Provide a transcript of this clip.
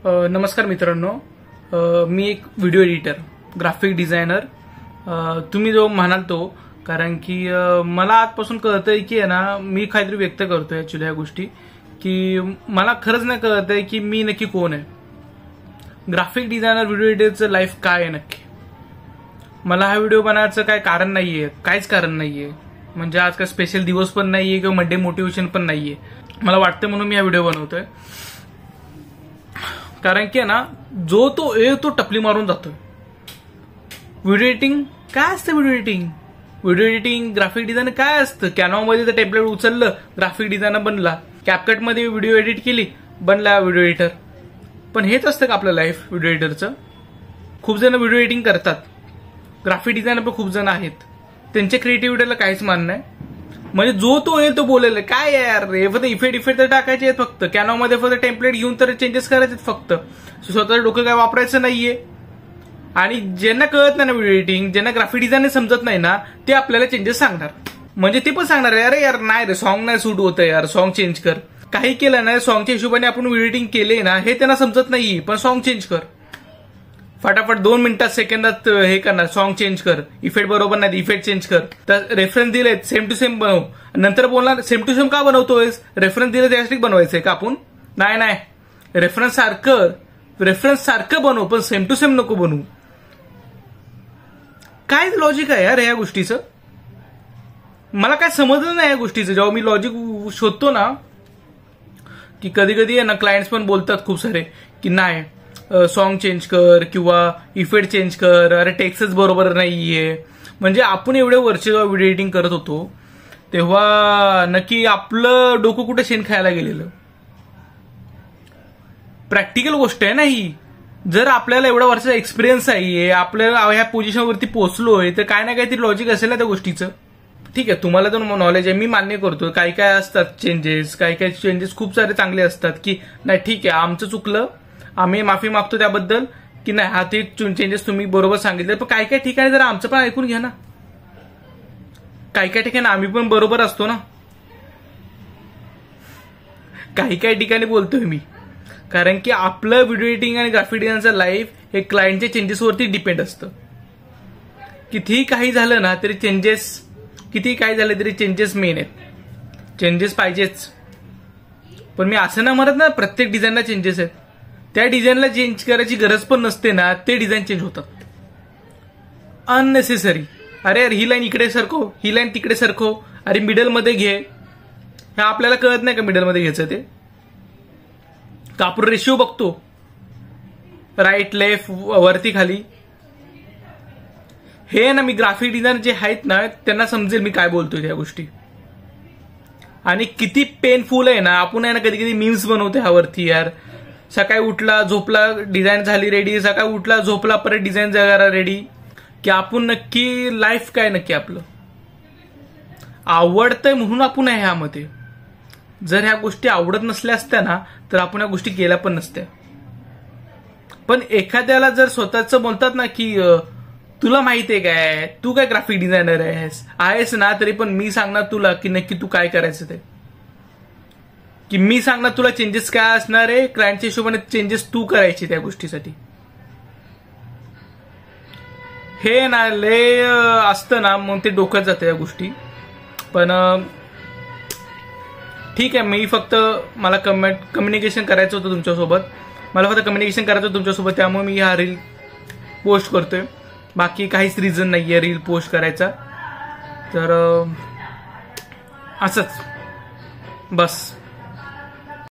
नमस्कार मित्रांनो, मी एक व्हिडिओ एडिटर, ग्राफिक डिझायनर तुम्ही जो म्हणाल तो, कारण की मला आजपासून कळतंय की आहे ना, मी काहीतरी व्यक्त करतोय ऍक्च्युली ह्या गोष्टी, की मला खरंच नाही कळतंय की मी नक्की कोण आहे. ग्राफिक डिझायनर व्हिडिओ एडिटरचं लाईफ काय आहे नक्की. मला हा व्हिडिओ बनवायचं काय कारण नाहीये, काहीच कारण नाहीये. म्हणजे आज काय स्पेशल दिवस पण नाहीये किंवा मंडे मोटिवेशन पण नाहीये. मला वाटतं म्हणून मी हा व्हिडिओ बनवतोय. कारण की ना, जो तो तो टपली मारून जातोय. व्हिडिओ एडिटिंग काय असतं? व्हिडिओ एडिटिंग ग्राफिक डिझायनर काय असतं? कॅनव्हामध्ये तर टेम्पलेट उचललं, ग्राफिक डिझायनर बनला. कॅपकटमध्ये व्हिडिओ एडिट केली, बनला व्हिडिओ एडिटर. पण हेच असतं का आपलं लाईफ व्हिडिओ एडिटरचं? खूप जण व्हिडिओ एडिटिंग करतात, ग्राफिक डिझायनर पण खूप जण आहेत. त्यांच्या क्रिएटिव्हिटीला काहीच मान नाही. म्हणजे जो तो येईल तो बोलेल काय यार, फक्त इफेक्ट तर टाकायचे आहेत फक्त. कॅनव्हामध्ये फक्त टेम्पलेट घेऊन तर चेंजेस करायचे फक्त. स्वतःचं डोकं काय वापरायचं नाहीये. आणि ज्यांना कळत नाही ना व्हिडिओ एडिटिंग, ज्यांना ग्राफिक डिझायन समजत नाही ना, ते आपल्याला चेंजेस सांगणार. म्हणजे ते पण सांगणार अरे यार नाही रे, सॉन्ग नाही सूट होतं यार, सॉन्ग चेंज कर. काही केलं ना, सॉन्गच्या हिशोबाने आपण व्हिडिओ एडिटिंग केले ना, हे त्यांना समजत नाहीये. पण सॉन्ग चेंज कर फटाफट, 2 मिनिटात सेकंदात हे करणार. सॉन्ग चेंज कर, इफेक्ट बरोबर नाही इफेक्ट चेंज कर. तर रेफरन्स दिले सेम टू सेम बनव. नंतर बोलणार सेम टू सेम का बनवतोय? रेफरन्स दिले त्यासाठी बनवायचंय का आपण? नाही, रेफरन्स सारखं बनव, पण सेम टू सेम नको बनवू. काय लॉजिक आहे यार या गोष्टीचं? मला काय समजलं नाही या गोष्टीचं. जेव्हा मी लॉजिक शोधतो ना, की कधी कधी आहे ना, क्लायंट्स पण बोलतात खूप सारे की नाही सॉन्ग चेंज कर किंवा इफेक्ट चेंज कर, अरे टेक्स्टच बरोबर नाहीये. म्हणजे आपण एवढे वर्ष जेव्हा व्हिडिओ एडिटिंग करत होतो तेव्हा नक्की आपलं डोकं कुठे शेण खायला गेलेलं? प्रॅक्टिकल गोष्ट आहे ना ही. जर आपल्याला एवढ्या वर्षाचा एक्सपिरियन्स आहे, आपल्याला ह्या पोझिशनवरती पोहोचलोय, तर काय ना काहीतरी लॉजिक असेल ना त्या गोष्टीचं. ठीक आहे, तुम्हाला तर नॉलेज आहे, मी मान्य करतो. काही काय असतात चेंजेस, काही चेंजेस खूप सारे चांगले असतात की नाही ठीक आहे आमचं चुकलं, आम्ही माफी मागतो त्याबद्दल, की नाही हा ते चेंजेस तुम्ही बरोबर सांगितले. पण काही काही ठिकाणी जरा आमचं पण ऐकून घ्या ना. काही काही ठिकाणी आम्ही पण बरोबर असतो ना. काही काही ठिकाणी बोलतोय मी, कारण की आपलं व्हिडिओ एडिटिंग आणि ग्राफिक डिझायनचं लाईफ हे क्लायंटच्या चेंजेसवरती डिपेंड असतं. कितीही काही झालं ना तरी कितीही काही झालं तरी चेंजेस मेन आहेत. चेंजेस पाहिजेच. पण मी असं ना म्हणत ना प्रत्येक डिझाईनला चेंजेस आहेत. त्या डिझाईनला चेंज करायची गरज पण नसते ना, ते डिझाईन चेंज होतात अननेसेसरी. अरे यार ही लाईन इकडे सरकव, ही लाईन तिकडे सरकव, अरे मिडल मध्ये घे. हे आपल्याला कळत नाही का मिडल मध्ये घ्यायचं ते? का आपण रेशिओ बघतो, राईट लेफ्ट वरती खाली. हे ना, मी ग्राफिक डिझायनर जे आहेत ना त्यांना समजेल मी काय बोलतोय त्या गोष्टी. आणि किती पेनफुल आहे ना. आपण आहे ना कधी कधी मीम्स बनवतो ह्यावरती यार. सकाळी उठला झोपला डिझाईन झाली रेडी, सकाळी उठला झोपला परत डिझाईन जगायला रेडी. की आपण नक्की लाईफ काय नक्की आपलं आवडतंय म्हणून आपण आहे ह्यामध्ये. जर ह्या गोष्टी आवडत नसल्या असत्या ना तर आपण ह्या गोष्टी केल्या पण नसत्या. पण एखाद्याला जर स्वतःचं बोलतात ना की तुला माहितीये काय, तू काय ग्राफिक डिझायनर आहेस ना, तरी पण मी सांगणार तुला की नक्की तू काय करायचं ते. की मी सांगणार तुला चेंजेस काय असणार आहे, क्लायंटच्या हिशोबाने चेंजेस तू करायचे त्या गोष्टीसाठी. हे ना लय असतं ना, मग ते डोक्यात जातं या गोष्टी. पण ठीक आहे, मी फक्त मला कम्युनिकेशन करायचं होतं तुमच्यासोबत. त्यामुळे मी हा रील पोस्ट करतोय. बाकी काहीच रिझन नाहीये रील पोस्ट करायचा. तर असंच बस.